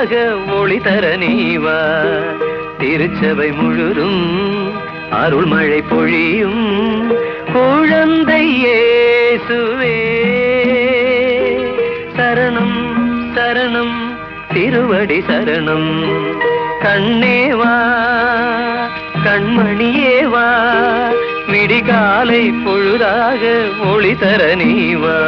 பொழுதாக ஒளி தர நீவா. திருச்சபை முழுதும் அருள்மழை பொழியும் குழந்தை இயேசுவே. சரணம் சரணம் திருவடி சரணம். கண்ணேவா கண்மணியேவா, விடிகாலை பொழுதாக ஒளி தர நீவா.